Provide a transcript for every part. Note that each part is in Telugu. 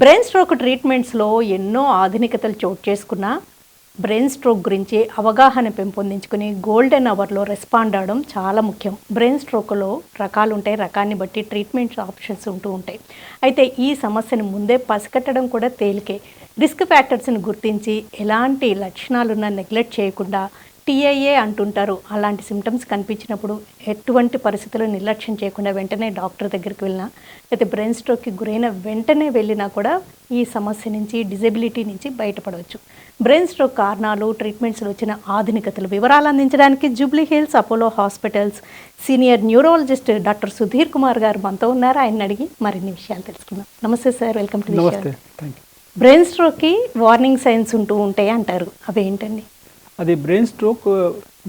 బ్రెయిన్ స్ట్రోక్ ట్రీట్మెంట్స్లో ఎన్నో ఆధునికతలు చోటు చేసుకున్నా బ్రెయిన్ స్ట్రోక్ గురించి అవగాహన పెంపొందించుకుని గోల్డెన్ అవర్లో రెస్పాండ్ అవడం చాలా ముఖ్యం. బ్రెయిన్ స్ట్రోక్లో రకాలు ఉంటాయి, రకాన్ని బట్టి ట్రీట్మెంట్ ఆప్షన్స్ ఉంటూ ఉంటాయి. అయితే ఈ సమస్యను ముందే పసిగట్టడం కూడా తేలికే. రిస్క్ ఫ్యాక్టర్స్ని గుర్తించి ఎలాంటి లక్షణాలున్నా నెగ్లెక్ట్ చేయకుండా టీఐఏ అంటుంటారు. అలాంటి సిమ్టమ్స్ కనిపించినప్పుడు ఎటువంటి పరిస్థితుల్లో నిర్లక్ష్యం చేయకుండా వెంటనే డాక్టర్ దగ్గరికి వెళ్ళినా, లేకపోతే బ్రెయిన్ స్ట్రోక్కి గురైన వెంటనే వెళ్ళినా కూడా ఈ సమస్య నుంచి, డిజబిలిటీ నుంచి బయటపడవచ్చు. బ్రెయిన్ స్ట్రోక్ కారణాలు, ట్రీట్మెంట్స్లో వచ్చిన ఆధునికతలు వివరాలు అందించడానికి Jubilee Hills Apollo Hospitals senior neurologist doctor Sudheer Kumar గారు మనతో ఉన్నారు. ఆయన అడిగి మరిన్ని విషయాలు తెలుసుకుందాం. నమస్తే sir, welcome to the show. Brain స్ట్రోక్కి వార్నింగ్ సైన్స్ ఉంటూ ఉంటాయి అంటారు, అవి ఏంటండి? అది బ్రెయిన్ స్ట్రోక్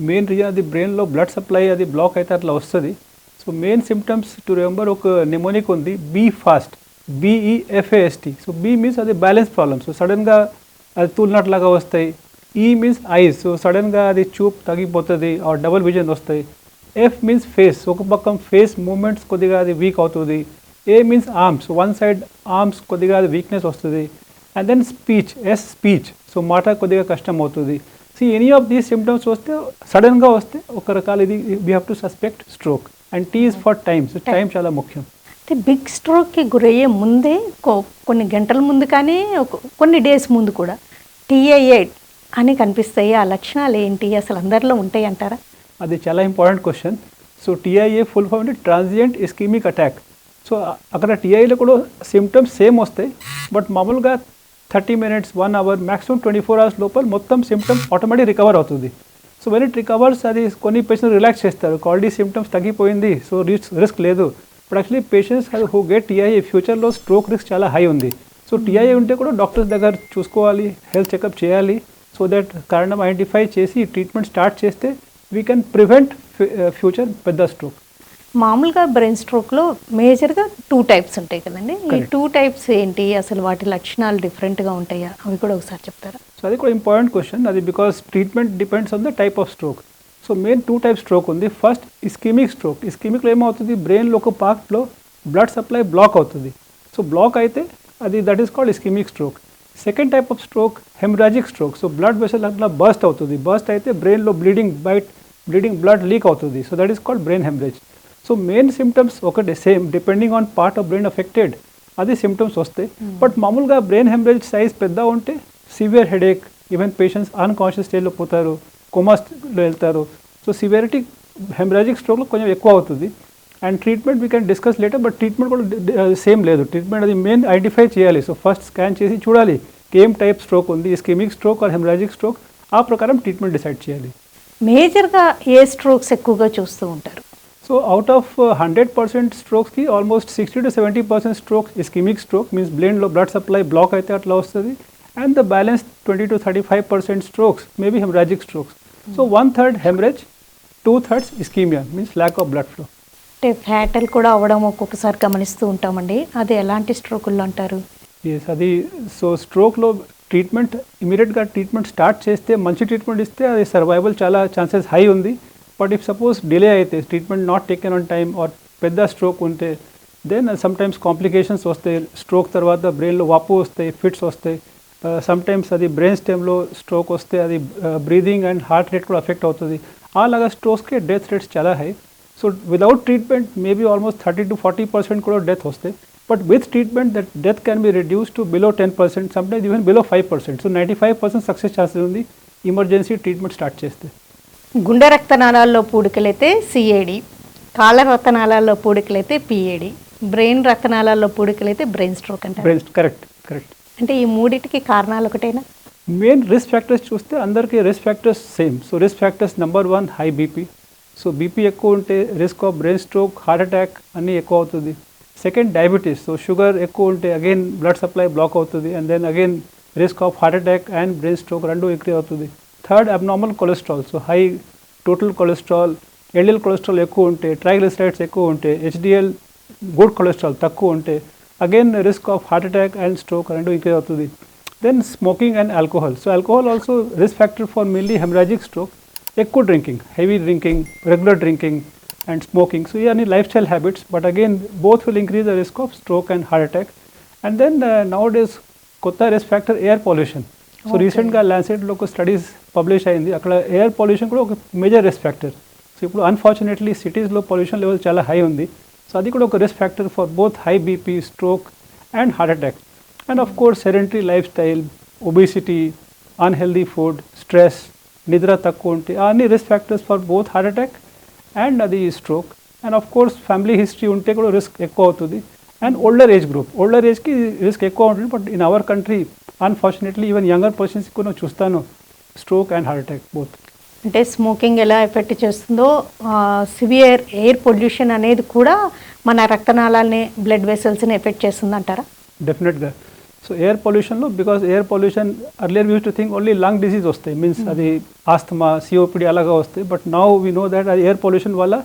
మెయిన్ రీజన్ అది బ్రెయిన్లో బ్లడ్ సప్లై అది బ్లాక్ అయితే అట్లా వస్తుంది. So main symptoms to remember, ఒక నిమోనిక్ ఉంది be fast, BEFAST. So B means అది బ్యాలెన్స్ ప్రాబ్లమ్, సో సడన్గా అది తూలినట్లాగా వస్తాయి. ఈ మీన్స్ ఐస్, సో సడన్గా అది చూపు తగ్గిపోతుంది, ఆ డబుల్ విజన్ వస్తాయి. ఎఫ్ మీన్స్ ఫేస్, ఒక పక్కన ఫేస్ మూమెంట్స్ కొద్దిగా అది వీక్ అవుతుంది. A means arms, one side arms కొద్దిగా అది వీక్నెస్ వస్తుంది. And then speech, speech, so మాట కొద్దిగా కష్టం అవుతుంది. ఎనీ ఆఫ్ దీస్ సిమ్టమ్స్ వస్తే, సడన్గా వస్తే ఒక రకాల ఇది we have to suspect stroke. And T is for time, so time చాలా ముఖ్యం. అయితే బిగ్ స్ట్రోక్కి గురయ్యే ముందే కొన్ని గంటల ముందు కానీ కొన్ని డేస్ ముందు కూడా టీఐఏ అని కనిపిస్తాయి. ఆ లక్షణాలు ఏంటి, అసలు అందరిలో ఉంటాయి అంటారా? అది చాలా important question. So TIA full form అంటే ట్రాన్సియంట్ ఇస్కెమిక్ అటాక్. సో అక్కడ టీఐఏలో కూడా సిమ్టమ్స్ సేమ్ వస్తాయి, బట్ మామూలుగా 30 minutes, 1 hour, మ్యాక్సిమం 24 hours లోపల మొత్తం సిమ్టమ్స్ ఆటోమేటిక్ రికవర్ అవుతుంది. సో వెన్ ఇట్ రికవర్స్, అది కొన్ని పేషెంట్స్ రిలాక్స్ చేస్తారు, ఆల్రెడీ సిమ్టమ్స్ తగ్గిపోయింది, సో రిస్క్ లేదు. But actually patients who get TIA ఫ్యూచర్లో స్ట్రోక్ రిస్క్ చాలా హై ఉంది. సో టీఐఏ ఉంటే కూడా డాక్టర్స్ దగ్గర చూసుకోవాలి, హెల్త్ చెకప్ చేయాలి. సో దట్ కారణం ఐడెంటిఫై చేసి ట్రీట్మెంట్ స్టార్ట్ చేస్తే వీ కెన్ ప్రివెంట్ ఫ్యూచర్ పెద్ద స్ట్రోక్. మామూలుగా బ్రెయిన్ స్ట్రోక్లో మేజర్గా 2 types ఉంటాయి కదండి. ఈ 2 types ఏంటి, అసలు వాటి లక్షణాలు డిఫరెంట్గా ఉంటాయా, అవి కూడా ఒకసారి చెప్తారా? సో అది కూడా ఇంపార్టెంట్ క్వశ్చన్. అది because treatment depends on the type of stroke. So main 2 types stroke ఉంది. First ischaemic stroke. ఇస్కెమిక్లో ఏమవుతుంది, బ్రెయిన్లో ఒక పార్ట్లో బ్లడ్ సప్లై బ్లాక్ అవుతుంది. సో బ్లాక్ అయితే అది that is called ischaemic stroke. Second type of stroke haemorrhagic stroke. So blood vessel అట్లా బర్స్ట్ అవుతుంది. బర్స్ట్ అయితే బ్రెయిన్లో బ్లీడింగ్ బ్లడ్ లీక్ అవుతుంది. So that is called brain haemorrhage. So main symptoms ఒకటే, same depending on part of brain affected అది సిమ్టమ్స్ వస్తాయి. బట్ మామూలుగా బ్రెయిన్ హెమరేజ్ సైజ్ పెద్ద ఉంటే severe headache, even patients unconscious స్టేజ్లో పోతారు, కోమాస్లో వెళ్తారు. సో సివియరిటీ హెమరాజిక్ స్ట్రోక్లో కొంచెం ఎక్కువ అవుతుంది. And treatment we can discuss later, but treatment కూడా సేమ్ లేదు. ట్రీట్మెంట్ అది మెయిన్ ఐడెంటిఫై చేయాలి. సో ఫస్ట్ స్కాన్ చేసి చూడాలి ఏం టైప్ స్ట్రోక్ ఉంది, ischaemic stroke or haemorrhagic stroke, ఆ ప్రకారం ట్రీట్మెంట్ డిసైడ్ చేయాలి. మేజర్గా ఏ స్ట్రోక్స్ ఎక్కువగా చూస్తూ ఉంటారు? సో అవుట్ ఆఫ్ 100% స్ట్రోక్స్కి almost 60 to 70% strokes ischaemic stroke, means బ్రెయిన్లో బ్లడ్ సప్లై బ్లాక్ అయితే అట్లా వస్తుంది. And the balance 20 to 35% strokes maybe haemorrhagic strokes. So 1/3 haemorrhage, 2/3 ischaemia, means lack of blood flow. అంటే ఫ్యాటల్ కూడా అవ్వడం ఒక్కొక్కసారి గమనిస్తూ ఉంటామండి, అది ఎలాంటి స్ట్రోకుల్లో అంటారు? ఎస్, అది సో స్ట్రోక్లో ట్రీట్మెంట్ ఇమీడియట్గా ట్రీట్మెంట్ స్టార్ట్ చేస్తే, మంచి ట్రీట్మెంట్ ఇస్తే అది సర్వైవల్ చాలా ఛాన్సెస్ హై ఉంది. బట్ ఇఫ్ సపోజ్ డిలే అయితే, treatment not taken on time or పెద్ద స్ట్రోక్ ఉంటే, దెన్ సమ్టైమ్స్ కాంప్లికేషన్స్ వస్తాయి. స్ట్రోక్ తర్వాత బ్రెయిన్లో వాపు వస్తాయి, ఫిట్స్ వస్తాయి. సమ్టైమ్స్ అది బ్రెయిన్ స్టెమ్లో స్ట్రోక్ వస్తే అది బ్రీదింగ్ అండ్ హార్ట్ రేట్ కూడా అఫెక్ట్ అవుతుంది. అలాగా స్ట్రోక్స్కి డెత్ రేట్స్ చాలా high. So without treatment maybe almost 30 to 40% కూడా డెత్ వస్తాయి. But with treatment that death can be reduce to below 10%, sometimes even below 5%. So 95% success chances ఉంది ఎమర్జెన్సీ ట్రీట్మెంట్ స్టార్ట్ చేస్తే. గుండె రక్తనాళాల్లో పూడికలైతే సిఏడి, కాళ్ళ రక్తనాళాల్లో పూడికలైతే పిఏడి, బ్రెయిన్ రక్తనాళాల్లో పూడికలైతే బ్రెయిన్ స్ట్రోక్ అంటారు. కరెక్ట్. అంటే ఈ మూడింటికి కారణాలు ఒకటేనా? మెయిన్ రిస్క్ ఫ్యాక్టర్స్ చూస్తే అందరికీ risk factors same. So risk factors number 1 high BP. So BP ఎక్కువ ఉంటే risk of brain stroke, heart attack అన్నీ ఎక్కువ అవుతుంది. Second diabetes. సో షుగర్ ఎక్కువ ఉంటే అగైన్ బ్లడ్ సప్లై బ్లాక్ అవుతుంది, and then again risk of heart attack and brain stroke రెండు ఇంక్రీజ్ అవుతుంది. Third abnormal cholesterol. So high total cholesterol, LDL cholesterol ఎక్కువ ఉంటే, ట్రైగ్లిసరైడ్స్ ఎక్కువ ఉంటే, హెచ్డిఎల్ గుడ్ కొలెస్ట్రాల్ తక్కువ ఉంటే again risk of heart attack and stroke రెండు ఇంక్రీజ్ అవుతుంది. Then smoking and alcohol. So alcohol also risk factor for mainly haemorrhagic stroke. ఎక్కువ drinking, heavy drinking, regular drinking and smoking. So ఇవన్నీ lifestyle habits, but again both will increase the risk of stroke and heart attack. And then nowadays కొత్త risk factor air pollution. So రీసెంట్గా ల్యాన్సెట్లో ఒక స్టడీస్ పబ్లిష్ అయింది, అక్కడ ఎయిర్ పొల్యూషన్ కూడా ఒక మేజర్ రిస్క్ ఫ్యాక్టర్. సో ఇప్పుడు అన్ఫార్చునేట్లీ సిటీస్లో పొల్యూషన్ లెవెల్ చాలా హై ఉంది. సో అది కూడా ఒక risk factor for both high BP, stroke and heart attack. And of course sedentary lifestyle, obesity, unhealthy food, stress, నిద్ర తక్కువ ఉంటే అన్ని risk factors for both heart attack and అది stroke. And of course family history ఉంటే కూడా రిస్క్ ఎక్కువ అవుతుంది. And older age group, older ఏజ్కి రిస్క్ ఎక్కువ ఉంటుంది. But in our country unfortunately even younger పర్సన్స్కి కూడా చూస్తాను stroke and heart attack both. అంటే స్మోకింగ్ ఎలా ఎఫెక్ట్ చేస్తుందో సివియర్ ఎయిర్ పొల్యూషన్ అనేది కూడా మన రక్తనాళాలని, బ్లడ్ వెసల్స్ని ఎఫెక్ట్ చేస్తుంది అంటారా? డెఫినెట్గా. సో ఎయిర్ పొల్యూషన్లో, because air pollution earlier used to think only lung disease వస్తాయి, మీన్స్ అది ఆస్తమా, సిఓపిడి అలాగా వస్తాయి. But now we know that అది ఎయిర్ పొల్యూషన్ వల్ల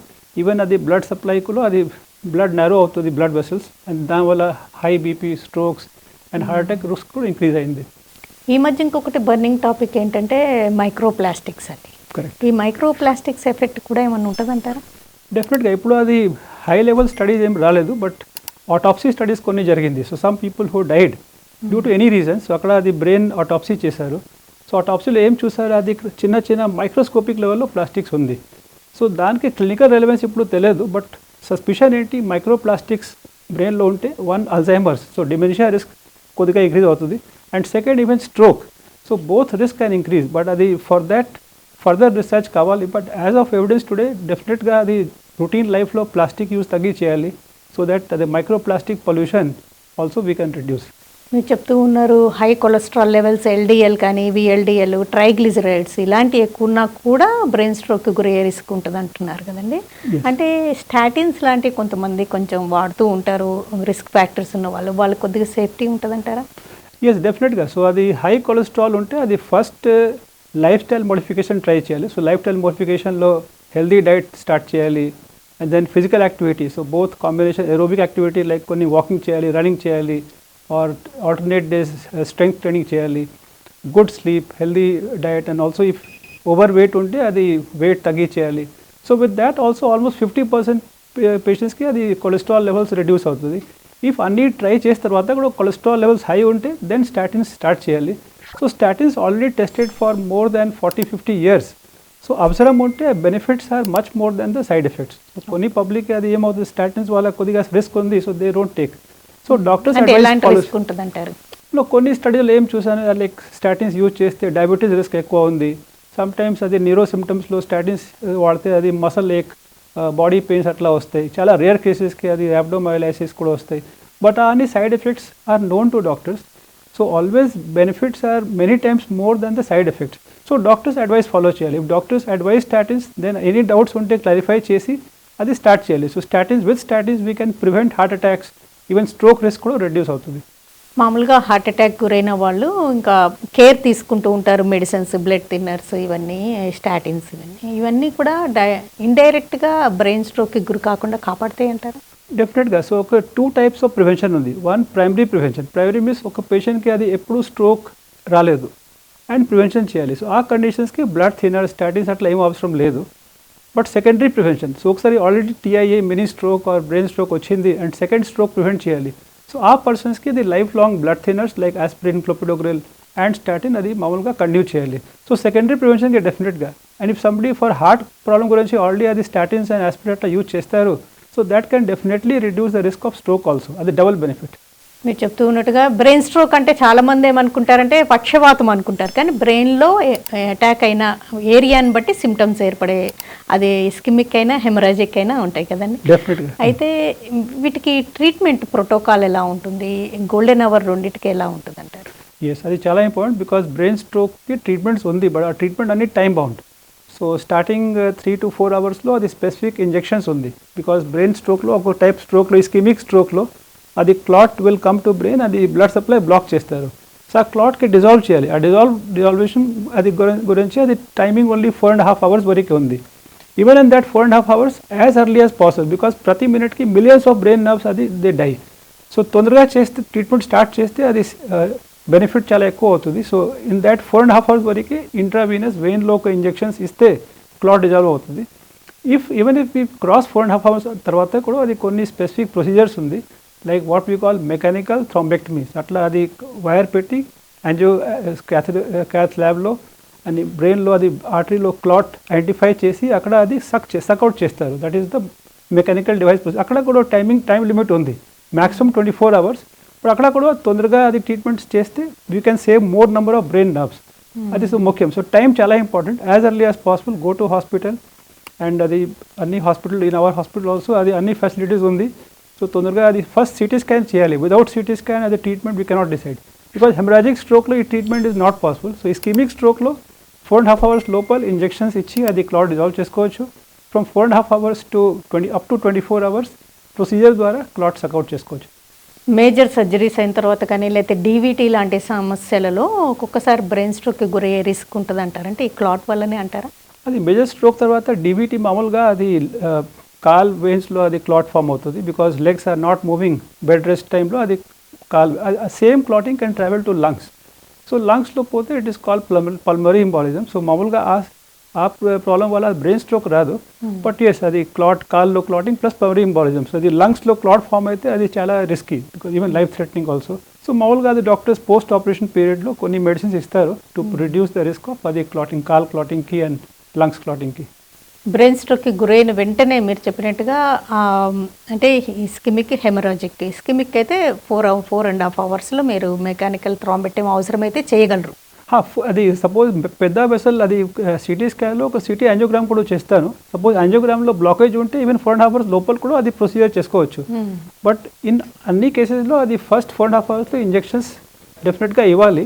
ఈవెన్ అది బ్లడ్ సప్లైలో అది బ్లడ్ నారో అవుతుంది, బ్లడ్ వెసల్స్, అండ్ దానివల్ల high BP, strokes and heart attack risk కూడా ఇంక్రీజ్ అయింది. ఈ మధ్య ఇంకొకటి బర్నింగ్ టాపిక్ ఏంటంటే మైక్రో ప్లాస్టిక్స్ అండి. కరెక్ట్. ఈ మైక్రో ప్లాస్టిక్స్ ఎఫెక్ట్ కూడా ఏమన్నా ఉంటుందంటారా? డెఫినెట్గా. ఇప్పుడు అది హై లెవెల్ స్టడీస్ ఏం రాలేదు, బట్ ఆటోప్సీ స్టడీస్ కొన్ని జరిగింది. So some people who died due to any reason. So అక్కడ అది బ్రెయిన్ ఆటోప్సీ చేశారు. సో ఆటోప్సీలో ఏం చూసారు, అది చిన్న చిన్న మైక్రోస్కోపిక్ లెవెల్లో ప్లాస్టిక్స్ ఉంది. సో దానికి క్లినికల్ రెలవెన్స్ ఇప్పుడు తెలియదు, బట్ సస్పిషన్ ఏంటి, మైక్రో ప్లాస్టిక్స్ బ్రెయిన్లో ఉంటే one Alzheimer's, so dementia risk కొద్దిగా ఇంక్రీజ్ అవుతుంది. And second even stroke. So both risk can increase, but అది ఫర్ దాట్ ఫర్దర్ రీసెర్చ్ కావాలి. But as of evidence today డెఫినెట్గా అది రొటీన్ లైఫ్లో ప్లాస్టిక్ యూజ్ తగ్గించేయాలి, సో దట్ అది micro plastic pollution also we can reduce. మీరు చెప్తూ ఉన్నారు హై కొలెస్ట్రాల్ లెవెల్స్, ఎల్డిఎల్ కానీ విఎల్డిఎల్, ట్రైగ్లిజరైడ్స్ ఇలాంటి ఎక్కువ ఉన్నా కూడా బ్రెయిన్ స్ట్రోక్కి గురయ్యే రిస్క్ ఉంటుంది అంటున్నారు కదండి. అంటే స్టాటిన్స్ లాంటివి కొంతమంది కొంచెం వాడుతూ ఉంటారు, రిస్క్ ఫ్యాక్టర్స్ ఉన్న వాళ్ళు కొద్దిగా సేఫ్టీ ఉంటుందంటారా? ఎస్, డెఫినెట్గా. సో అది హై కొలెస్ట్రాల్ ఉంటే అది first lifestyle modification try చేయాలి. సో లైఫ్ స్టైల్ మోడిఫికేషన్లో హెల్దీ డైట్ స్టార్ట్ చేయాలి. And then physical activity, so both combination aerobic activity like కొన్ని వాకింగ్ చేయాలి, రన్నింగ్ చేయాలి, or alternate days strength training చేయాలి. Good sleep, healthy diet, and also if overweight ఉంటే అది వెయిట్ తగ్గించేయాలి. So with that also almost 50% పేషెంట్స్కి అది కొలెస్ట్రాల్ లెవెల్స్ రెడ్యూస్ అవుతుంది. ఇఫ్ అన్నీ ట్రై చేసిన తర్వాత కూడా కొలెస్ట్రాల్ లెవెల్స్ హై ఉంటే దెన్ స్టాటిన్స్ స్టార్ట్ చేయాలి. So statins already tested for more than 40-50 years. సో అవసరం ఉంటే benefits are much more than the side effects. కొన్ని పబ్లిక్ అది ఏమవుతుంది, స్టాటిన్స్ వాళ్ళ కొద్దిగా రిస్క్ ఉంది, so they don't take. So doctors కొన్ని స్టడీలు ఏం చూసాను, లైక్ స్టాటిన్స్ యూజ్ చేస్తే డయాబెటీస్ రిస్క్ ఎక్కువ ఉంది. సమ్ టైమ్స్ అది న్యూరో సిమ్టమ్స్లో స్టాటిన్స్ వాడితే అది మసల్ ఏక్, బాడీ పెయిన్స్ అట్లా వస్తాయి. చాలా రేర్ కేసెస్కి అది అబ్డోమైలాసిస్ కూడా వస్తాయి. బట్ అన్ని side effects are known to doctors. So always benefits are many times more than the side effects. So doctors advice follow చేయాలి. If doctors advise statins, then any doubts ఉంటే క్లారిఫై చేసి అది స్టార్ట్ చేయాలి. So statins, with statins we can prevent heart attacks, even stroke risk కూడా రెడ్యూస్ అవుతుంది. మామూలుగా హార్ట్ అటాక్ గురైన వాళ్ళు ఇంకా కేర్ తీసుకుంటూ ఉంటారు, మెడిసిన్స్, బ్లడ్ థిన్నర్స్, ఇవన్నీ స్టాటిన్స్, ఇవన్నీ కూడా ఇండైరెక్ట్గా బ్రెయిన్ స్ట్రోక్కి గురి కాకుండా కాపాడుతాయి అంటారు? డెఫినెట్గా. సో ఒక 2 types ఆఫ్ ప్రివెన్షన్ ఉంది. One primary prevention. Primary means ఒక పేషెంట్కి అది ఎప్పుడు స్ట్రోక్ రాలేదు అండ్ ప్రివెన్షన్ చేయాలి. సో ఆ కండిషన్స్కి బ్లడ్ థిన్నర్, స్టాటిన్స్ అట్లా ఏం అవసరం లేదు. బట్ సెకండరీ ప్రివెన్షన్, సో ఒకసారి already TIA, mini stroke or brain stroke వచ్చింది అండ్ సెకండ్ స్ట్రోక్ ప్రివెంట్ చేయాలి. సో ఆ పర్సన్స్కి ఇది life long blood thinners like aspirin, clopidogrel and statin అది మామూలుగా కంటిన్యూ చేయాలి. సో సెకండరీ ప్రివెన్షన్కి డెఫినెట్గా. And if somebody for heart problem గురించి ఆల్రెడీ అది స్టాటిన్స్ అండ్ ఆస్పిరిన్ అట్లా యూజ్ చేస్తారు, so that can definitely reduce the risk of stroke also. అది డబుల్ బెనిఫిట్. మీరు చెప్తూ ఉన్నట్టుగా బ్రెయిన్ స్ట్రోక్ అంటే చాలామంది ఏమనుకుంటారంటే పక్షవాతం అనుకుంటారు, కానీ బ్రెయిన్లో అటాక్ అయిన ఏరియాని బట్టి సిమ్టమ్స్ ఏర్పడే, అది ఇస్కిమిక్ అయినా హెమరాజిక్ అయినా ఉంటాయి కదండి. డెఫినెట్గా. అయితే వీటికి ట్రీట్మెంట్ ప్రోటోకాల్ ఎలా ఉంటుంది, గోల్డెన్ అవర్ రెండింటికి ఎలా ఉంటుంది అంటారు? ఎస్, అది చాలా ఇంపార్టెంట్. బికాస్ బ్రెయిన్ స్ట్రోక్కి ట్రీట్మెంట్స్ ఉంది, బట్ ఆ ట్రీట్మెంట్ అన్ని time bound. So starting 3 to 4 hours అది స్పెసిఫిక్ ఇంజెక్షన్స్ ఉంది. బికాస్ బ్రెయిన్ స్ట్రోక్లో ఒక టైప్ స్ట్రోక్లో, ఇస్కిమిక్ స్ట్రోక్లో అది clot will come to brain, అది బ్లడ్ సప్లై బ్లాక్ చేస్తారు. సో ఆ క్లాట్కి డిజాల్వ్ చేయాలి. ఆ డిజాల్వేషన్ అది గురించి అది టైమింగ్ ఓన్లీ 4.5 hours వరకు ఉంది. Even in that 4.5 hours as early as possible, because ప్రతి మినిట్కి మిలియన్స్ ఆఫ్ బ్రెయిన్ నర్వ్స్ అది దే డై. సో తొందరగా చేస్తే, ట్రీట్మెంట్ స్టార్ట్ చేస్తే అది బెనిఫిట్ చాలా ఎక్కువ అవుతుంది. సో ఇన్ దాట్ 4.5 hours వరకు ఇంట్రావీనస్ వెయిన్లో ఒక ఇంజెక్షన్స్ ఇస్తే క్లాట్ డిజాల్వ్ అవుతుంది. ఈవెన్ ఇఫ్ క్రాస్ 4.5 hours తర్వాత కూడా అది కొన్ని స్పెసిఫిక్ ప్రొసీజర్స్ ఉంది. Like what we call mechanical thrombectomies. అట్లా అది వైర్ పెట్టి యాంజియో క్యాత్ ల్యాబ్లో అని బ్రెయిన్లో అది ఆర్టరీలో క్లాట్ ఐడెంటిఫై చేసి అక్కడ అది సక్అవుట్ చేస్తారు. That is the mechanical device process. అక్కడ కూడా టైం లిమిట్ ఉంది, మ్యాక్సిమం 24 hours. ఇప్పుడు అక్కడ కూడా తొందరగా అది ట్రీట్మెంట్స్ చేస్తే you can save more number of brain nerves. అది సో ముఖ్యం. సో టైం చాలా important. As early as possible go to hospital. And అది అన్ని hospital, in our hospital also అది అన్ని ఫెసిలిటీస్ ఉంది. సో తొందరగా అది ఫస్ట్ సిటీ స్కాన్ చేయాలి. వితౌట్ సిటీ స్కాన్ అది treatment we cannot decide, because haemorrhagic స్ట్రోక్లో ఈ treatment is not possible. So ischaemic స్ట్రోక్లో 4.5 hours లోపల ఇంజెక్షన్స్ ఇచ్చి అది క్లాట్ డిజాల్వ్ చేసుకోవచ్చు. From 4.5 hours to up to 24 hours procedure ద్వారా క్లాట్ సక్అవుట్ చేసుకోవచ్చు. మేజర్ సర్జరీస్ అయిన తర్వాత కానీ లేకపోతే డీవీటీ లాంటి సమస్యలలో ఒక్కొక్కసారి బ్రెయిన్ స్ట్రోక్కి గురయ్యే రిస్క్ ఉంటుంది అంటారు. అంటే ఈ క్లాట్ వల్లనే అంటారా? అది మేజర్ స్ట్రోక్ తర్వాత డీవీటీ మామూలుగా అది కాల్ వెయిన్స్లో అది క్లాట్ ఫామ్ అవుతుంది, because legs are not moving. Bed rest టైంలో అది same clotting can travel to lungs. So లంగ్స్లో పోతే it is called pulmonary embolism. So మామూలుగా ఆ ప్రాబ్లం వల్ల బ్రెయిన్ స్ట్రోక్ రాదు, బట్ ఎస్ అది కాల్లో clotting plus pulmonary embolism. So అది లంగ్స్లో క్లాట్ ఫామ్ అయితే అది చాలా risky, because even life threatening also. So మామూలుగా అది డాక్టర్స్ పోస్ట్ ఆపరేషన్ పీరియడ్లో కొన్ని మెడిసిన్స్ ఇస్తారు to reduce the risk of అది క్లాటింగ్, కాల్ క్లాటింగ్కి అండ్ లంగ్స్ క్లాటింగ్కి. బ్రెయిన్ స్ట్రోక్కి గురైన వెంటనే మీరు చెప్పినట్టుగా అంటే ఇస్కెమిక్, హెమరాజిక్. ఇస్కెమిక్ అయితే 4.5 hours మీరు మెకానికల్ థ్రాంబెక్టమీ అవసరమైతే చేయగలరు. అది సపోజ్ పెద్ద వెసల్ అది సిటీ స్కాన్లో ఒక సిటీ యాంజియోగ్రామ్ కూడా చేస్తాను. సపోజ్ యాంజియోగ్రామ్లో బ్లాకేజ్ ఉంటే ఈవెన్ 4.5 hours లోపల కూడా అది ప్రొసీజర్ చేసుకోవచ్చు. బట్ ఇన్ అన్ని కేసెస్లో అది ఫస్ట్ 4.5 hours ఇంజెక్షన్స్ డెఫినెట్గా ఇవ్వాలి.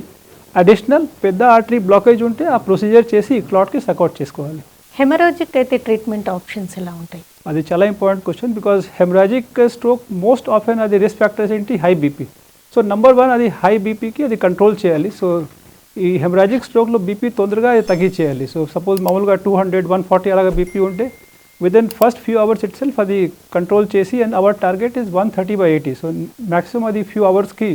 అడిషనల్ పెద్ద ఆర్టరీ బ్లాకేజ్ ఉంటే ఆ ప్రొసీజర్ చేసి క్లాట్కి సక్అవుట్ చేసుకోవాలి. హెమరాజిక్ అయితే ట్రీట్మెంట్ ఆప్షన్స్ ఎలా ఉంటాయి? అది చాలా important question, because haemorrhagic stroke most often అది రిస్క్ ఫ్యాక్టర్స్ ఏంటి? High BP. సో నెంబర్ 1 అది హై బీపీకి అది కంట్రోల్ చేయాలి. సో ఈ హెమరాజిక్ స్ట్రోక్లో బీపీ తొందరగా తగ్గించేయాలి. సో సపోజ్ మామూలుగా 200, 140 అలాగా బీపీ ఉంటే within first few hours it self అది కంట్రోల్ చేసి, and our target is 130/80. So maximum అది ఫ్యూ అవర్స్కి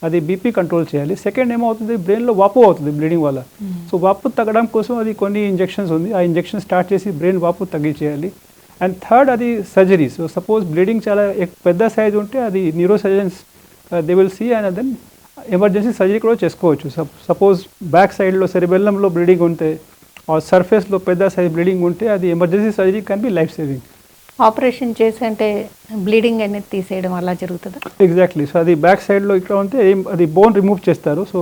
అది బీపీ కంట్రోల్ చేయాలి. సెకండ్ ఏమవుతుంది, బ్రెయిన్లో వాపు అవుతుంది బ్లీడింగ్ వల్ల. సో వాపు తగ్గడం కోసం అది కొన్ని ఇంజెక్షన్స్ ఉంది, ఆ ఇంజెక్షన్ స్టార్ట్ చేసి బ్రెయిన్ వాపు తగ్గించేయాలి. అండ్ థర్డ్ అది సర్జరీ. సో సపోజ్ బ్లీడింగ్ చాలా పెద్ద సైజ్ ఉంటే అది neuro surgeons they will see, and then emergency surgery కూడా చేసుకోవచ్చు. సపోజ్ బ్యాక్ సైడ్లో సెరిబెల్లంలో బ్లీడింగ్ ఉంటే ఆర్ సర్ఫేస్లో పెద్ద సైజ్ బ్లీడింగ్ ఉంటే అది emergency surgery can be life saving. Operation చేసి అంటే బ్లీడింగ్ అనేది తీసేయడం అలా జరుగుతుందా? ఎగ్జాక్ట్లీ. సో అది బ్యాక్ సైడ్లో ఇక్కడ ఉంటే అది బోన్ రిమూవ్ చేస్తారు. సో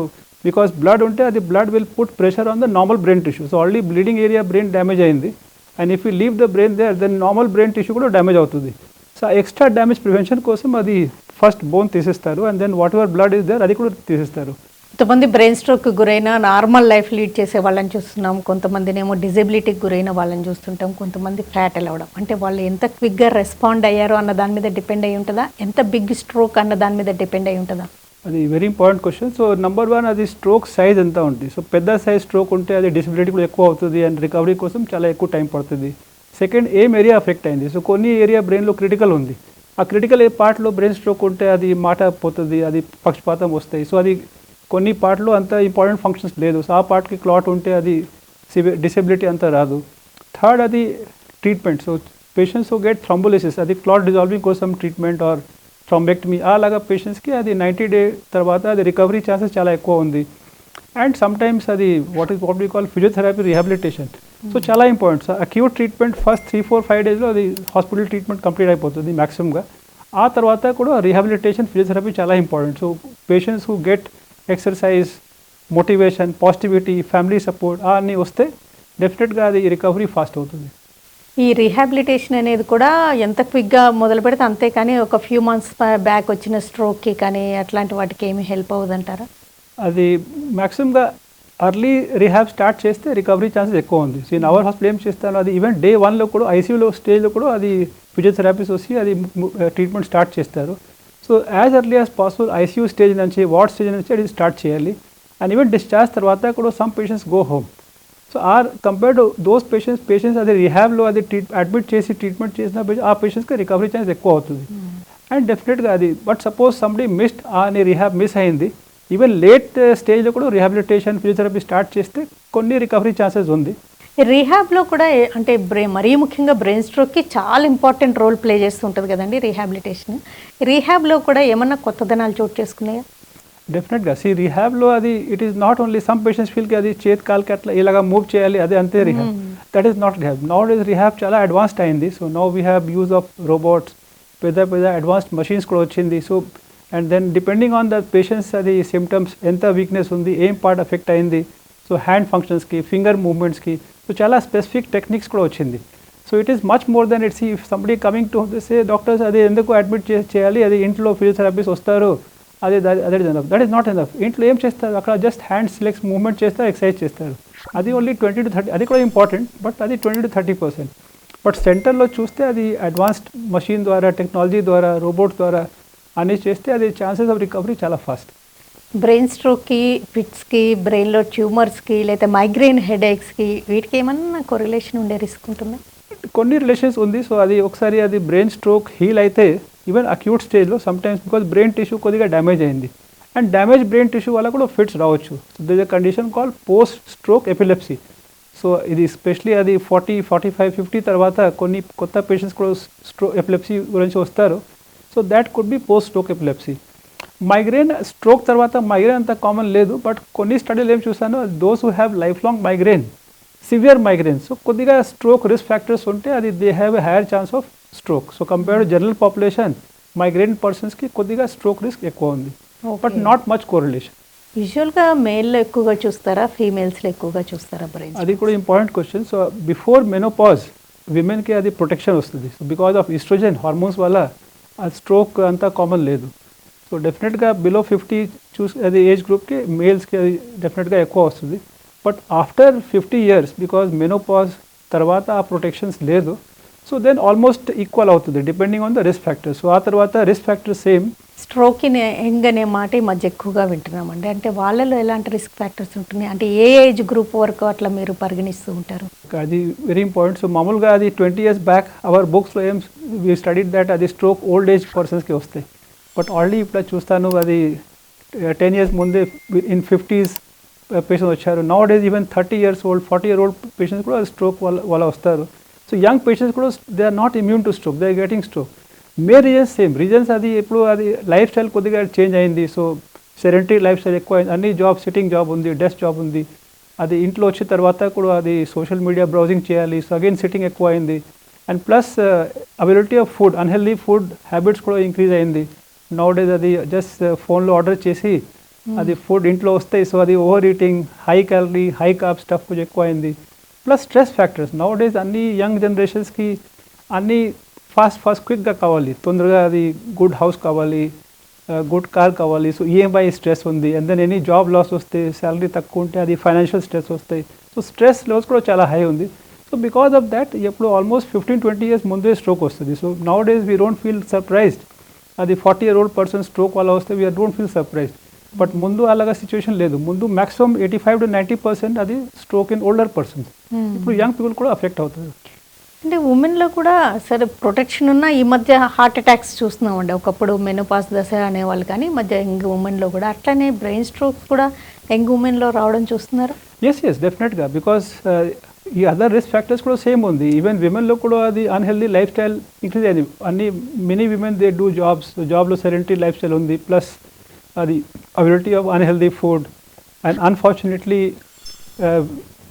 బికాస్ బ్లడ్ ఉంటే అది blood will put pressure on the normal brain tissue. So already bleeding area brain damage అయింది, and if you leave the brain there then normal brain tissue కూడా డ్యామేజ్ అవుతుంది. సో ఎక్స్ట్రా డ్యామేజ్ ప్రివెన్షన్ కోసం అది ఫస్ట్ బోన్ తీసేస్తారు, and then whatever blood is there అది కూడా తీసేస్తారు. కొంతమంది బ్రెయిన్ స్ట్రోక్కి గురైన నార్మల్ లైఫ్ లీడ్ చేసే వాళ్ళని చూస్తున్నాం, కొంతమందినేమో డిజబిలిటీకి గురైన వాళ్ళని చూస్తుంటాం, కొంతమంది ఫ్యాట్ అవ్వడం. అంటే వాళ్ళు ఎంత క్విక్గా రెస్పాండ్ అయ్యారో అన్న దాని మీద డిపెండ్ అయి ఉంటుందా, ఎంత బిగ్ స్ట్రోక్ అన్న దాని మీద డిపెండ్ అయి ఉంటుందా? అది very important question. So number 1 అది స్ట్రోక్ సైజ్ ఎంత ఉంటుంది. సో పెద్ద సైజ్ స్ట్రోక్ ఉంటే అది డిసబిలిటీ కూడా ఎక్కువ అవుతుంది, అండ్ రికవరీ కోసం చాలా ఎక్కువ టైం పడుతుంది. సెకండ్, ఏం ఏరియా అఫెక్ట్ అయింది. సో కొన్ని ఏరియా బ్రెయిన్లో క్రిటికల్ ఉంది, ఆ క్రిటికల్ పార్ట్లో బ్రెయిన్ స్ట్రోక్ ఉంటే అది మాట పోతుంది, అది పక్షపాతం వస్తాయి. సో అది కొన్ని పార్ట్లో అంత ఇంపార్టెంట్ ఫంక్షన్స్ లేదు, సో ఆ పార్ట్కి క్లాట్ ఉంటే అది డిసెబిలిటీ అంత రాదు. థర్డ్ అది treatment. So patients who get thrombolysis అది క్లాట్ డిజాల్వింగ్ కోసం ట్రీట్మెంట్ ఆర్ థ్రాంబెక్టమీ అలాగా పేషెంట్స్కి అది 90 days తర్వాత అది రికవరీ ఛాన్సెస్ చాలా ఎక్కువ ఉంది. అండ్ సమ్టైమ్స్ అది what we call physiotherapy rehabilitation. So చాలా important. So acute treatment first 3-4-5 daysలో అది హాస్పిటల్ ట్రీట్మెంట్ కంప్లీట్ అయిపోతుంది మ్యాక్సిమంగా. ఆ తర్వాత కూడా రీహాబిలిటేషన్ ఫిజియోథెరపీ చాలా important. So patients who get exercise, motivation, positivity, family support అన్నీ వస్తే డెఫినెట్గా అది రికవరీ ఫాస్ట్ అవుతుంది. ఈ రీహాబిలిటేషన్ అనేది కూడా ఎంత క్విక్గా మొదలు పెడితే అంతే, కానీ ఒక ఫ్యూ మంత్స్ బ్యాక్ వచ్చిన స్ట్రోక్కి కానీ అట్లాంటి వాటికి ఏమి హెల్ప్ అవ్వదంటారా? అది మ్యాక్సిమంగా అర్లీ రిహాబ్ స్టార్ట్ చేస్తే రికవరీ ఛాన్సెస్ ఎక్కువ ఉంది. సో ఇన్ అవర్ హాస్పిటల్ ఏం చేస్తాను, అది ఈవెన్ Day 1లో కూడా ఐసీయూలో స్టేజ్లో కూడా అది ఫిజియోథెరపీస్ వచ్చి అది ట్రీట్మెంట్ స్టార్ట్ చేస్తారు. So as early as possible ICU stage నుంచి వార్డ్ స్టేజ్ నుంచి అది స్టార్ట్ చేయాలి. అండ్ ఈవెన్ డిశ్చార్జ్ తర్వాత కూడా some patients go home. So compare to those patients అది రిహాబ్లో అది అడ్మిట్ చేసి ట్రీట్మెంట్ చేసిన ఆ పేషెంట్స్కి రికవరీ ఛాన్స్ ఎక్కువ అవుతుంది. అండ్ డెఫినెట్గా అది బట్ సపోజ్ సంబడి మిస్డ్ అని రిహాబ్ మిస్ అయింది, ఈవెన్ లేట్ స్టేజ్లో కూడా రిహాబిలిటేషన్ ఫిజియోథెరపీ స్టార్ట్ చేస్తే కొన్ని రికవరీ ఛాన్సెస్ ఉంది. రీహాబ్‌లో కూడా అంటే మరీ ముఖ్యంగా బ్రెయిన్ స్ట్రోక్‌కి చాలా ఇంపార్టెంట్ రోల్ ప్లే చేస్తుంటది కదండీ రీహాబిలిటేషన్. రీహాబ్‌లో కూడా ఏమన్నా కొత్తదనాలు చోటు చేసుకున్నాయా? డెఫినెట్గా రీహాబ్లో అది it is not only some patients ఫీల్కి అది చేతి కాలుకి అట్లా ఇలాగా మూవ్ చేయాలి అదే అంతే rehab. That is not rehab. Nowadays rehab చాలా అడ్వాన్స్డ్ అయింది. So now we have use of robots, పెద్ద అడ్వాన్స్డ్ మషీన్స్ కూడా వచ్చింది. So and then depending on the patients అది సిమ్టమ్స్ ఎంత వీక్నెస్ ఉంది, ఏం పార్ట్ ఎఫెక్ట్ అయింది, సో హ్యాండ్ ఫంక్షన్స్కి, ఫింగర్ మూవ్మెంట్స్కి, సో చాలా స్పెసిఫిక్ టెక్నిక్స్ కూడా వచ్చింది. So it is much more than it's if somebody coming to say doctors అది ఎందుకు అడ్మిట్ చేయాలి, అది ఇంట్లో ఫిజియోథెరపిస్ట్ వస్తారు, అదే enough. That is not enough. ఇంట్లో ఏం చేస్తారు, అక్కడ జస్ట్ హ్యాండ్స్ లెగ్స్ మూవ్మెంట్ చేస్తారు, ఎక్సర్సైజ్ చేస్తారు. అది ఓన్లీ 20 to 30, అది కూడా ఇంపార్టెంట్, బట్ అది 20 to 30%. బట్ సెంటర్లో చూస్తే అది అడ్వాన్స్డ్ మషిన్ ద్వారా, టెక్నాలజీ ద్వారా, రోబోట్ ద్వారా అన్నీ చేస్తే అది ఛాన్సెస్ ఆఫ్ రికవరీ చాలా ఫాస్ట్. బ్రెయిన్ స్ట్రోక్‌కి, ఫిట్స్‌కి, బ్రెయిన్‌లో ట్యూమర్స్‌కి లేదా మైగ్రేన్ హెడేక్స్‌కి వీటికి ఏమన్నా కొరిలేషన్ ఉండే రిస్క్ ఉంటుందా? కొన్ని రిలేషన్స్ ఉంది. సో అది ఒకసారి అది బ్రెయిన్ స్ట్రోక్ హీల్ అయితే ఈవెన్ అక్యూట్ స్టేజ్లో సమ్టైమ్స్ బికాజ్ బ్రెయిన్ టిష్యూ కొద్దిగా డ్యామేజ్ అయింది అండ్ డ్యామేజ్ బ్రెయిన్ టిష్యూ వల్ల కూడా ఫిట్స్ రావచ్చు. So this a condition call post stroke epilepsy. So ఇది స్పెషలీ అది 40, 45, 50 తర్వాత కొన్ని కొత్త పేషెంట్స్ కూడా ఎపిలెప్సీ గురించి వస్తారు. So that could be post stroke epilepsy. Migraine stroke తర్వాత మైగ్రేన్ అంత కామన్ లేదు, బట్ కొన్ని స్టడీలు ఏం చూసాను, those who have lifelong migraine, severe migraine, so కొద్దిగా స్ట్రోక్ రిస్క్ ఫ్యాక్టర్స్ ఉంటే అది they have a higher chance of stroke. So compared general population migraine పర్సన్స్కి కొద్దిగా స్ట్రోక్ రిస్క్ ఎక్కువ ఉంది, బట్ నాట్ మచ్ కోరిలేషన్. యూజువల్గా మేల్లో ఎక్కువగా చూస్తారా, ఫీమేల్స్లో ఎక్కువగా చూస్తారా బ్రెయిన్? అది కూడా important question. So before menopause విమెన్కి అది ప్రొటెక్షన్ వస్తుంది. So because of oestrogen hormones వల్ల ఆ స్ట్రోక్ అంతా కామన్ లేదు. సో డెఫినెట్గా బిలో 50 అది ఏజ్ గ్రూప్కి మేల్స్కి అది డెఫినెట్గా ఎక్కువ వస్తుంది. But after 50 years because menopause తర్వాత ఆ ప్రొటెక్షన్స్ లేదు, సో దెన్ ఆల్మోస్ట్ ఈక్వల్ అవుతుంది depending on the risk factors. So ఆ తర్వాత risk factors same. Stroke young అనే మాట ఈ మధ్య ఎక్కువగా వింటున్నామండి. అంటే వాళ్ళలో ఎలాంటి రిస్క్ ఫ్యాక్టర్స్ ఉంటున్నాయి, అంటే ఏ ఏజ్ గ్రూప్ వరకు అట్లా మీరు పరిగణిస్తూ ఉంటారు? అది వెరీ ఇంపార్టెంట్. సో మామూలుగా అది 20 years బ్యాక్ అవర్ బుక్స్లో ఏం వీ స్టడీడ్ దట్ అది స్ట్రోక్ ఓల్డ్ ఏజ్ పర్సన్స్కి వస్తాయి. బట్ ఆల్రెడీ ఇప్పుడు చూస్తాను అది 10 years ముందే ఇన్ 50s పేషెంట్స్ వచ్చారు. Nowadays even 30 years old, 40 year old patients కూడా స్ట్రోక్ వల్ల వస్తారు. సో యంగ్ పేషెంట్స్ కూడా they are not immune to stroke, they are getting stroke. Main reasons same reasons. అది ఇప్పుడు అది లైఫ్ స్టైల్ కొద్దిగా చేంజ్ అయింది. సో సెడెంటరీ లైఫ్ స్టైల్ ఎక్కువ అయింది, అన్ని జాబ్, సిట్టింగ్ జాబ్ ఉంది, డెస్క్ జాబ్ ఉంది. అది ఇంట్లో వచ్చిన తర్వాత కూడా అది సోషల్ మీడియా బ్రౌజింగ్ చేయాలి, సో అగైన్ సిట్టింగ్ ఎక్కువ అయింది. And plus availability of food, unhealthy food habits కూడా ఇంక్రీజ్ అయింది. నౌ డేస్ అది జస్ట్ ఫోన్లో ఆర్డర్ చేసి అది ఫుడ్ ఇంట్లో వస్తాయి. సో అది over eating, high calorie, high carb stuff కొంచెం ఎక్కువ అయింది. Plus stress factors. Now days అన్ని యంగ్ జనరేషన్స్కి అన్నీ ఫాస్ట్ క్విక్గా కావాలి, తొందరగా అది గుడ్ హౌస్ కావాలి, గుడ్ కార్ కావాలి. సో ఈఎంఐ స్ట్రెస్ ఉంది. And then any job loss వస్తే, శాలరీ తక్కువ ఉంటే అది ఫైనాన్షియల్ స్ట్రెస్ వస్తాయి. సో స్ట్రెస్ లెవెల్స్ కూడా చాలా హై ఉంది. సో బికాస్ ఆఫ్ దాట్ ఎప్పుడు ఆల్మోస్ట్ 15-20 years ముందే స్ట్రోక్ వస్తుంది. So now days we don't feel surprised. అది 40 year old పర్సన్ స్ట్రోక్ వల్ల వస్తే we don't feel surprised. But ముందు అలాగా సిచ్యువేషన్ లేదు. ముందు మ్యాక్సిమం 85 to 90% అది స్ట్రోక్ ఇన్ ఓల్డర్ పర్సన్స్. ఇప్పుడు యంగ్ పీపుల్ కూడా అఫెక్ట్ అవుతుంది. అంటే ఉమెన్లో కూడా సరే ప్రొటెక్షన్ ఉన్న ఈ మధ్య హార్ట్ అటాక్స్ చూస్తున్నామండి. ఒకప్పుడు మెనోపాస్ దశ అనేవాళ్ళు, కానీ ఈ మధ్య యంగ్ ఉమెన్లో కూడా అట్లనే బ్రెయిన్ స్ట్రోక్స్ కూడా యంగ్ ఉమెన్లో రావడం చూస్తున్నారు. ఎస్ డెఫినెట్గా. బికాస్ ఈ అదర్ రిస్క్ ఫ్యాక్టర్స్ కూడా సేమ్ ఉంది. ఈవెన్ విమెన్లో కూడా అది అన్హెల్దీ లైఫ్ స్టైల్ ఇంక్రీజ్ అయింది. అన్ని many women they do jobs, జాబ్లో సెడెంటరీ లైఫ్ స్టైల్ ఉంది. ప్లస్ అది availability of unhealthy food and unfortunately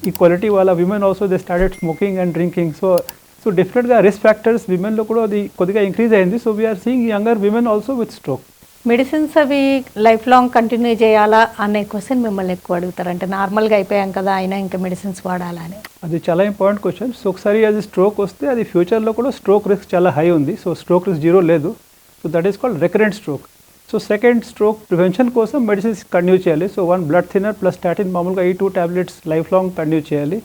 equality వాళ్ళ women also they started smoking and drinking. So డెఫినెట్గా రిస్క్ ఫ్యాక్టర్స్ విమెన్లో కూడా అది కొద్దిగా ఇంక్రీజ్ అయింది. So we are seeing younger women also with stroke. Medicines అవి లైఫ్ లాంగ్ కంటిన్యూ చేయాలా అనే క్వశ్చన్ మిమ్మల్ని ఎక్కువ అడుగుతారు. అంటే నార్మల్గా అయిపోయాం కదా, అయినా ఇంకా మెడిసిన్స్ వాడాలా అని. అది చాలా ఇంపార్టెంట్ క్వశ్చన్. సో ఒకసారి అది స్ట్రోక్ వస్తే అది ఫ్యూచర్లో కూడా స్ట్రోక్ రిస్క్ చాలా హై ఉంది. సో స్ట్రోక్ రిస్క్ 0 లేదు. So that is called recurrent stroke. So second stroke prevention కోసం మెడిసిన్స్ కంటిన్యూ చేయాలి. So 1 blood thinner plus statin మామూలుగా ఈ 2 tablets లైఫ్ లాంగ్ కంటిన్యూ చేయాలి.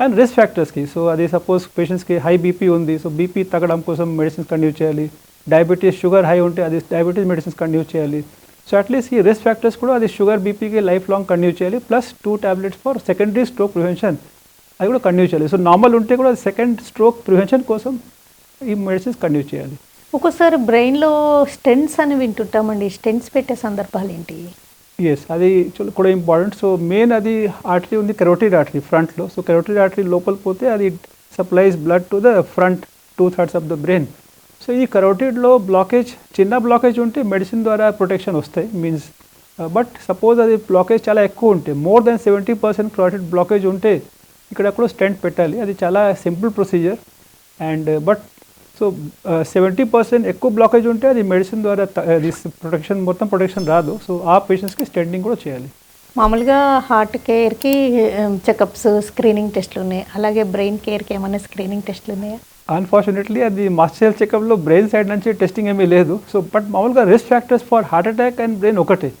అండ్ రిస్క్ ఫ్యాక్టర్స్కి, సో అది సపోజ్ పేషెంట్స్కి హై బీపీ ఉంది, సో బీపీ తగ్గడం కోసం మెడిసిన్స్ కంటిన్యూ చేయాలి. డయాబెటీస్, షుగర్ హై ఉంటే అది డయాబెటీస్ మెడిసిన్స్ కంటిన్యూ చేయాలి. సో అట్లీస్ట్ ఈ రిస్క్ ఫ్యాక్టర్స్ కూడా అది షుగర్ బీపీకి లైఫ్ లాంగ్ కంటిన్యూ చేయాలి. Plus 2 tablets for secondary stroke prevention అది కూడా కంటిన్యూ చేయాలి. సో నార్మల్ ఉంటే కూడా సెకండ్ స్ట్రోక్ ప్రివెన్షన్ కోసం ఈ మెడిసిన్స్ కంటిన్యూ చేయాలి. ఒక్కోసారి బ్రెయిన్లో స్టెంట్స్ అని వింటుంటామండి. స్టెంట్స్ పెట్టే సందర్భాలు ఏంటి? ఎస్ అది కూడా ఇంపార్టెంట్. సో మెయిన్ అది ఆర్టరీ ఉంది కెరోటిడ్ ఆర్టరీ ఫ్రంట్లో. సో కెరోటిడ్ ఆర్టరీ లోపల పోతే అది supplies blood to the front 2/3 of the brain. So ఈ కరోటిడ్లో బ్లాకేజ్, చిన్న బ్లాకేజ్ ఉంటే మెడిసిన్ ద్వారా ప్రొటెక్షన్ వస్తాయి మీన్స్. బట్ సపోజ్ అది బ్లాకేజ్ చాలా ఎక్కువ ఉంటే, మోర్ దెన్ 70% కరోటిడ్ బ్లాకేజ్ ఉంటే ఇక్కడ కూడా స్టెంట్ పెట్టాలి. అది చాలా simple procedure. And but so 70% ఎక్కువ బ్లాకేజ్ ఉంటే అది మెడిసిన్ ద్వారా ప్రొటెక్షన్ మొత్తం ప్రొటెక్షన్ రాదు. సో ఆ పేషెంట్స్కి స్టెంటింగ్ కూడా చేయాలి. మామూలుగా హార్ట్ కేర్కి చెకప్స్, స్క్రీనింగ్ టెస్ట్లు ఉన్నాయి. అలాగే బ్రెయిన్ కేర్కి ఏమైనా స్క్రీనింగ్ టెస్ట్లు ఉన్నాయా? అన్ఫార్చునేట్లీ అది మాస్టర్ హెల్త్ చెకప్లో బ్రెయిన్ సైడ్ నుంచి టెస్టింగ్ ఏమీ లేదు. సో బట్ మామూలుగా risk factors for heart attack and brain ఒకటే.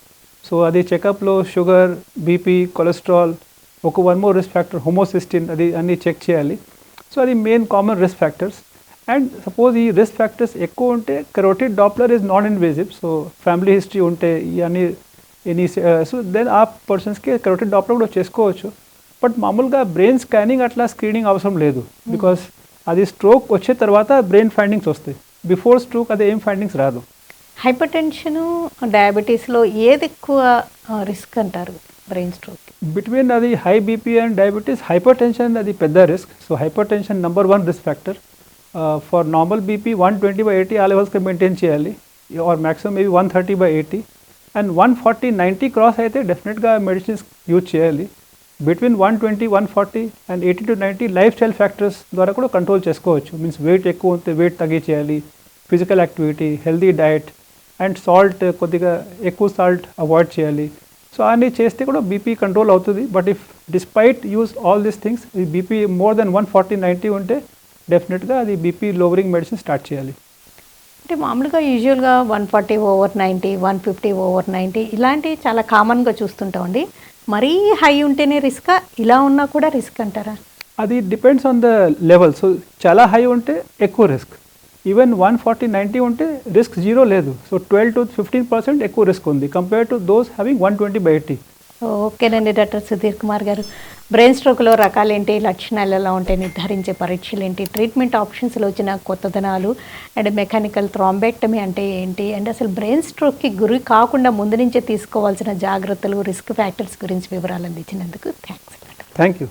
సో అది చెకప్లో sugar, BP, cholesterol, one more risk factor homocysteine, అది అన్నీ చెక్ చేయాలి. సో అది main common risk factors. And suppose ఈ రిస్క్ ఫ్యాక్టర్స్ ఎక్కువ ఉంటే carotid Doppler is non invasive. So family history ఉంటే ఇవన్నీ సో దెన్ ఆ పర్సన్స్కి కరోటిడ్ డాప్లర్ కూడా చేసుకోవచ్చు. బట్ మామూలుగా బ్రెయిన్ స్కానింగ్ అట్లా స్క్రీనింగ్ అవసరం లేదు. బికాస్ అది స్ట్రోక్ వచ్చే తర్వాత బ్రెయిన్ ఫైండింగ్స్ వస్తాయి. బిఫోర్ స్ట్రోక్ అది ఏం ఫైండింగ్స్ రాదు. హైపర్ టెన్షను, డయాబెటీస్లో ఏది ఎక్కువ రిస్క్ అంటారు బ్రెయిన్ స్ట్రోక్? బిట్వీన్ అది high BP and diabetes, hypertension అది పెద్ద risk. So hypertension number 1 risk factor. For normal BP 120/80 ఆ లెవెల్స్కి మెయింటైన్ చేయాలి, or maximum maybe 130/80. And 140/90 cross అయితే డెఫినెట్గా మెడిసిన్స్ యూజ్ చేయాలి. Between 120, 140 and 80 to 90 lifestyle factors ద్వారా కూడా కంట్రోల్ చేసుకోవచ్చు. మీన్స్ వెయిట్ ఎక్కువ ఉంటే వెయిట్ తగ్గించేయాలి, physical activity, healthy diet and salt, కొద్దిగా ఎక్కువ సాల్ట్ అవాయిడ్ చేయాలి. సో అన్నీ చేస్తే కూడా బీపీ కంట్రోల్ అవుతుంది. But if despite use all these things ఈ బీపీ మోర్ దెన్ 140/90 ఉంటే డెఫినెట్గా అది బీపీ లోవరింగ్ మెడిసిన్ స్టార్ట్ చేయాలి. అంటే మామూలుగా యూజువల్గా 140/90, 150/90 ఇలాంటివి చాలా కామన్గా చూస్తుంటామండి. మరీ హై ఉంటేనే రిస్కా, ఇలా ఉన్నా కూడా రిస్క్ అంటారా? అది depends on the level. So చాలా హై ఉంటే ఎక్కువ రిస్క్. ఈవెన్ 140/90 ఉంటే రిస్క్ 0 లేదు. సో 12 to 15% ఎక్కువ రిస్క్ ఉంది కంపేర్ టు దోస్ హ్యావింగ్ 120/80. ఓకేనండి డాక్టర్ సుధీర్ కుమార్ గారు. బ్రెయిన్ స్ట్రోక్లో రకాలేంటి, లక్షణాలు ఎలా ఉంటాయి, నిర్ధారించే పరీక్షలు ఏంటి, ట్రీట్మెంట్ ఆప్షన్స్లో వచ్చిన కొత్తదనాలు అండ్ మెకానికల్ థ్రాంబెక్టమీ అంటే ఏంటి, అండ్ అసలు బ్రెయిన్ స్ట్రోక్కి గురి కాకుండా ముందు నుంచే తీసుకోవాల్సిన జాగ్రత్తలు, రిస్క్ ఫ్యాక్టర్స్ గురించి వివరాలు అందించినందుకు థ్యాంక్స్. Thank you.